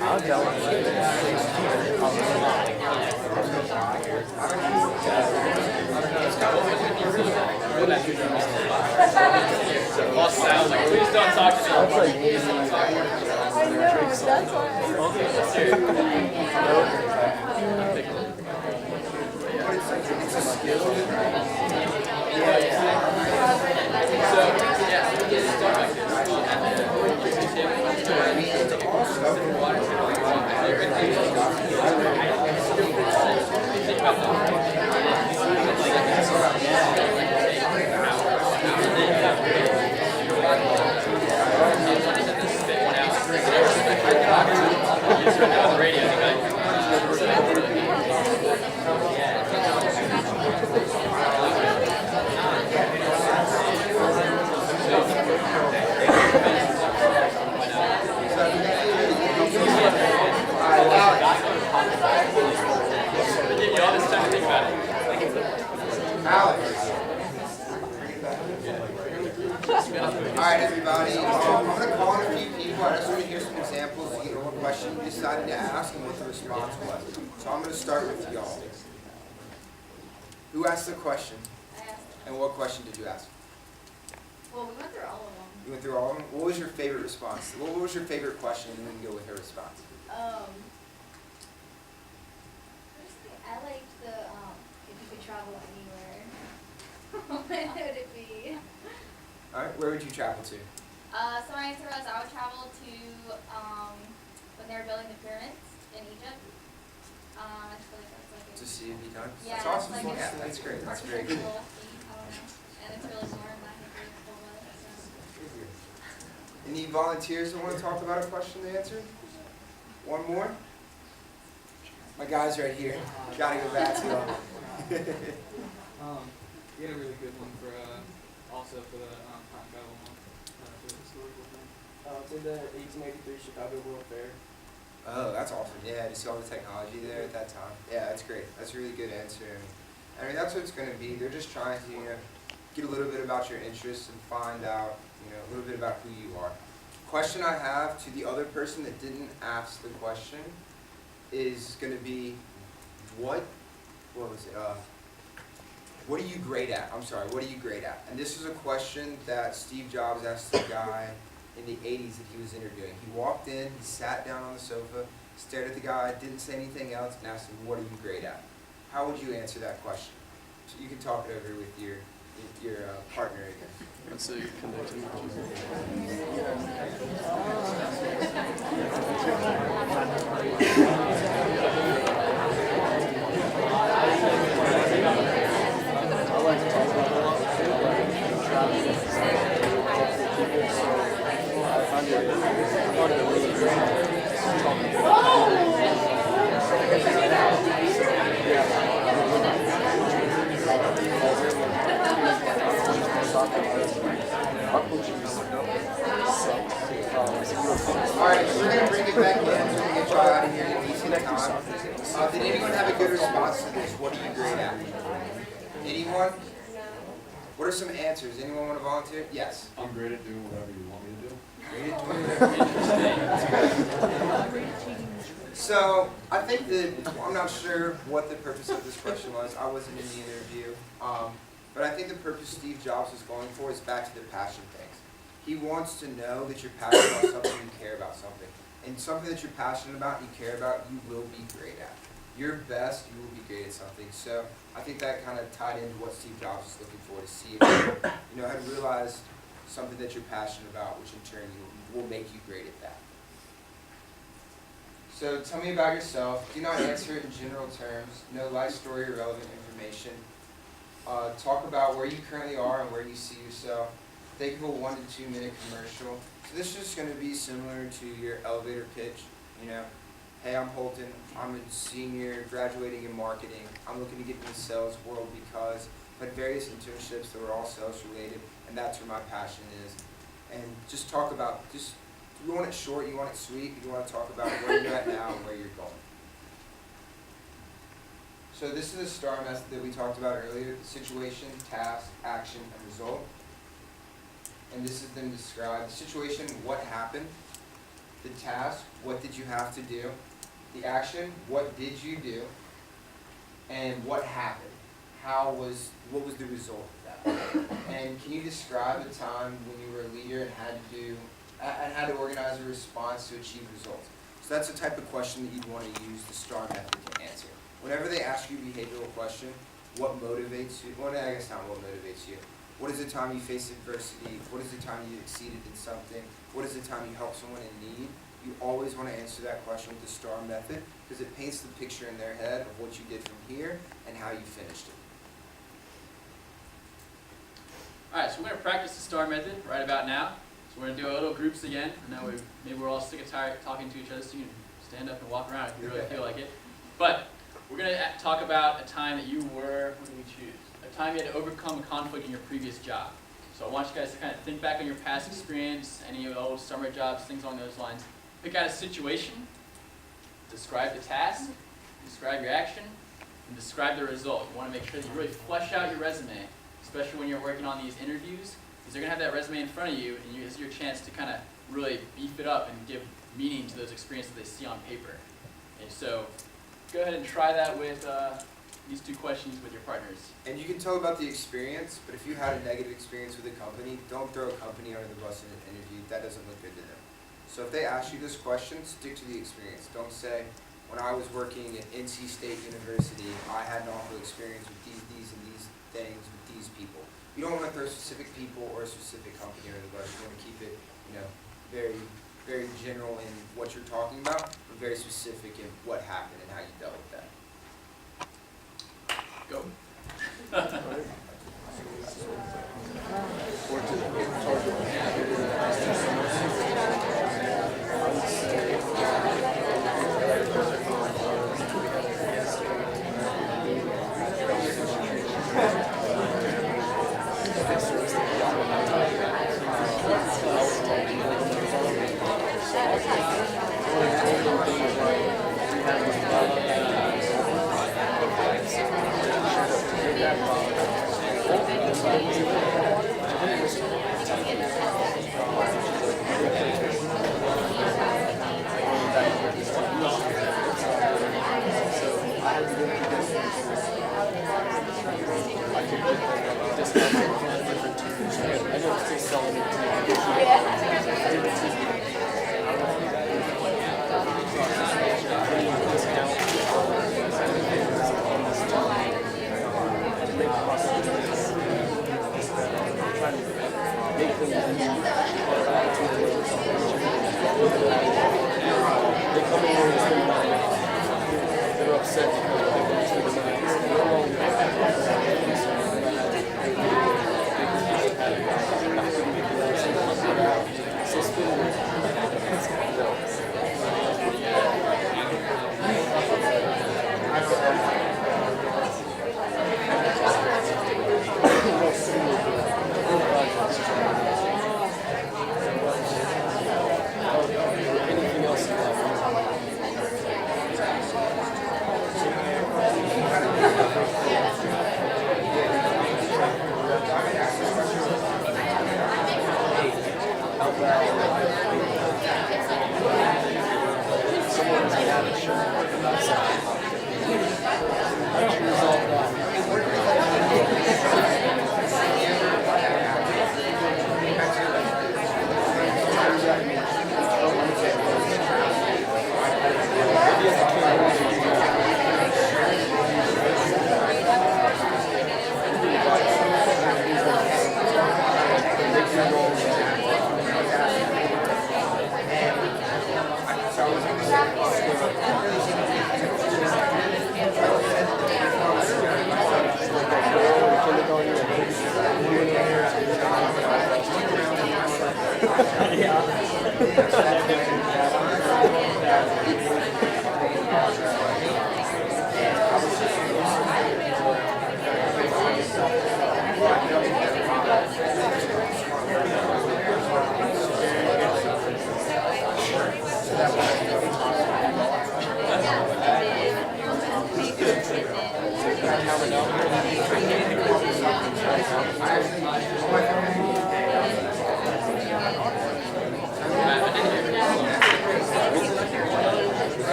I'll tell him. Lost sounds like, please don't talk to me. I know, that's why It's a skill. Alright everybody, I'm going to call on a few people. I just want to hear some examples of what question you decided to ask and what the response was. So I'm going to start with y'all. Who asked the question? I asked. And what question did you ask? Well, we went through all of them. You went through all of them? What was your favorite response? What was your favorite question, and then we can go with her response? Personally, I liked the, if you could travel anywhere, where would it be? Alright, where would you travel to? So my answer was I would travel to, when they were building the pyramids in Egypt. I just feel like that's like To see it be done? Yeah, That's awesome. it's like Yeah, that's great. That's very good. architectural thing, I don't know. And it's really warm, I think it's cool weather, so. Any volunteers that want to talk about a question they answered? One more? My guy's right here. Gotta go back to him. We had a really good one for also for the time travel one, for the historical thing. To the 1883 Chicago World Fair. Oh, that's awesome. Yeah, to see all the technology there at that time. Yeah, that's great. That's a really good answer. I mean, that's what it's going to be. They're just trying to, get a little bit about your interests and find out, a little bit about who you are. Question I have to the other person that didn't ask the question is going to be, what was it? What are you great at? I'm sorry, what are you great at? And this is a question that Steve Jobs asked the guy in the 80s that he was interviewing. He walked in, he sat down on the sofa, stared at the guy, didn't say anything else, and asked him, what are you great at? How would you answer that question? So you can talk it over with your partner again. Let's say you're connecting with Alright, so we're going to bring it back in. So we're going to get y'all out of here in a decent time. Did anyone have a good response to this? What are you great at? Anyone? What are some answers? Anyone want to volunteer? Yes. I'm great at doing whatever you want me to do. So, I think that, I'm not sure what the purpose of this question was. I wasn't in the interview. But I think the purpose Steve Jobs was going for is back to the passion things. He wants to know that you're passionate about something, you care about something. And something that you're passionate about and you care about, you will be great at. Your best, you will be great at something. So I think that kind of tied into what Steve Jobs was looking for, to see if you had realized something that you're passionate about, which in turn will make you great at that. So tell me about yourself. Do not answer it in general terms. No life story or relevant information. Talk about where you currently are and where you see yourself. Think of a 1 to 2 minute commercial. So this is just going to be similar to your elevator pitch. Hey, I'm Holton. I'm a senior graduating in marketing. I'm looking to get into the sales world because I've had various internships that were all sales related, and that's where my passion is. And just talk about, you want it short, you want it sweet, you want to talk about where you're at now and where you're going. So this is the STAR method that we talked about earlier: situation, task, action, and result. and this is them described. The situation, what happened, the task, what did you have to do, the action, what did you do, and what happened. What was the result of that? And can you describe a time when you were a leader and had to organize a response to achieve results? So that's the type of question that you'd want to use the STAR method to answer. Whenever they ask you a behavioral question, what motivates you? Well, I guess not what motivates you. What is the time you faced adversity? What is the time you exceeded in something? What is the time you helped someone in need? You always want to answer that question with the STAR method because it paints the picture in their head of what you did from here and how you finished it. Alright, so we're going to practice the STAR method right about now. So we're going to do our little groups again. I know maybe we're all sick and tired of talking to each other, so you can stand up and walk around if you really feel like it. But we're going to talk about a time that you were, what did we choose? A time you had to overcome a conflict in your previous job. So I want you guys to kind of think back on your past experience, any of the old summer jobs, things along those lines. Pick out a situation, describe the task, describe your action, and describe the result. You want to make sure that you really flesh out your resume, especially when you're working on these interviews, because they're going to have that resume in front of you, and this is your chance to kind of really beef it up and give meaning to those experiences they see on paper. And so go ahead and try that with these two questions with your partners. And you can tell about the experience, but if you had a negative experience with a company, don't throw a company under the bus in an interview. That doesn't look good to them. So if they ask you this question, stick to the experience. Don't say, when I was working at NC State University, I had an awful experience with these and these things with these people. You don't want to throw specific people or a specific company under the bus. You want to keep it, very, very general in what you're talking about, but very specific in what happened and how you dealt with that. Go.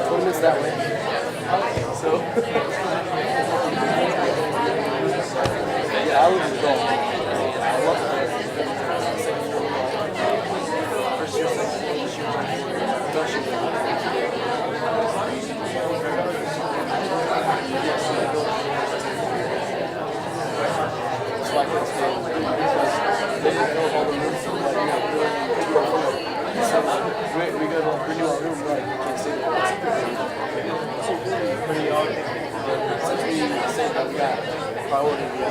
Home is that way. So. Yeah, I would just go. I love it. First year, second year, first year. So I can stay. They didn't know all the rooms, so like, we go to renew our room, right? We can't stay there. Pretty hard. Since we say that we got priority, we have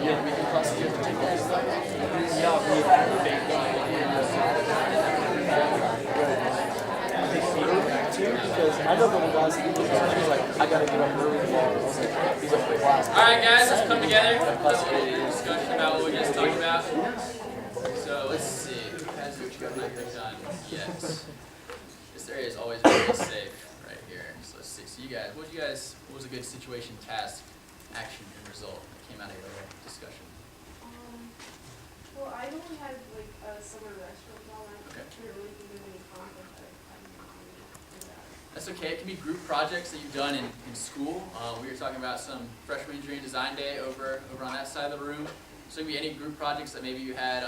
yeah, we can cross here to take this. Because I know the guys, he was like, I gotta get up early tomorrow. He's up for class. All right, guys, let's come together. Let's get into a discussion about what we just talked about. So let's see. Guys, what you got my pick on? Yes. This area is always very safe right here. So let's see. So you guys, what was a good situation, task, action, and result that came out of your discussion? Well, I only had like a summer restaurant while I Okay. couldn't really think of any content that I didn't do that. That's okay. It can be group projects that you've done in school. We were talking about some freshman engineering design day over on that side of the room. So it can be any group projects that maybe you had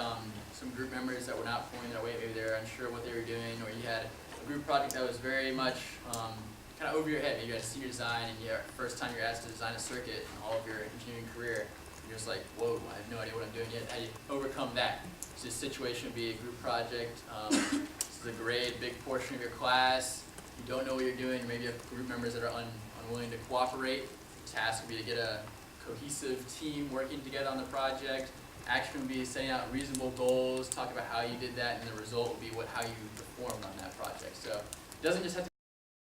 some group members that were not pulling their weight, maybe they were unsure what they were doing, or you had a group project that was very much kind of over your head. Maybe you had a senior design and first time you're asked to design a circuit in all of your engineering career. You're just like, whoa, I have no idea what I'm doing yet. How do you overcome that? So this situation would be a group project. This is a grade, big portion of your class. You don't know what you're doing. Maybe you have group members that are unwilling to cooperate. The task would be to get a cohesive team working together on the project. Action would be setting out reasonable goals, talk about how you did that, and the result would be how you performed on that project. So it doesn't just have to